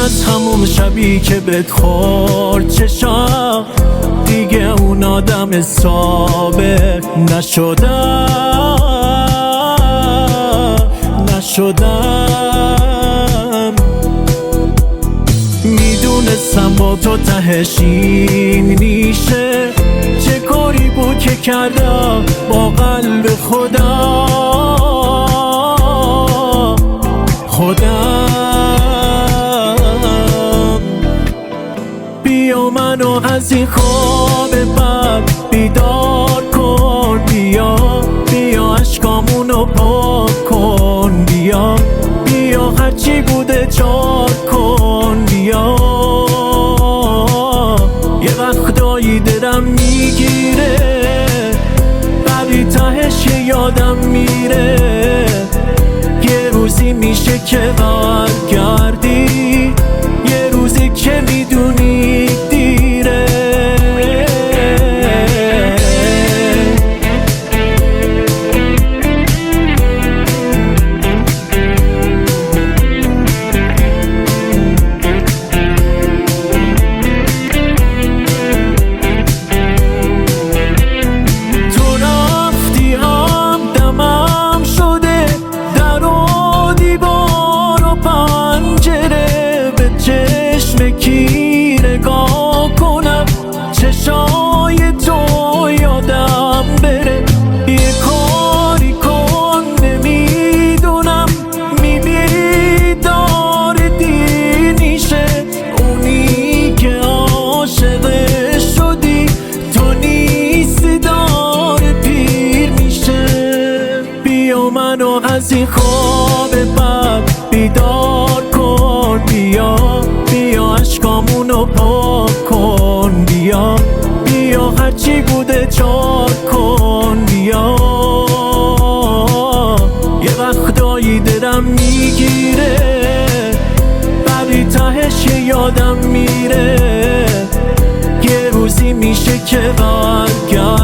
از همون شبی که بهت خورد چشام دیگه اون آدم ثابت نشدم. میدونستم با تو تهش این میشه، چه کاری بود که کردم با قلب خودم. بیا منو از این خواب بد بیدار کن، بیا عشقامونو پاک کن، بیا هرچی بوده جار کن، بیا یه وقتایی دلم میگیره ولی تهش یادم میره، یه روزی میشه که برگردی، یه روزی که میدونی دیره. کی نگاه کنم چشای تو یادم بره، یه کاری کن نمیدونم میبینی داره دینیشه، اونی که عاشق شدی تو نیستی داره پیر میشه. بیا منو از این خواب بد بیدار کن، بیا عشقامونو پاک کن، بیا هرچی بوده جار کن، بیا یه وقتایی دلم میگیره ولی تهش یادم میره، یه روزی میشه که برگردی.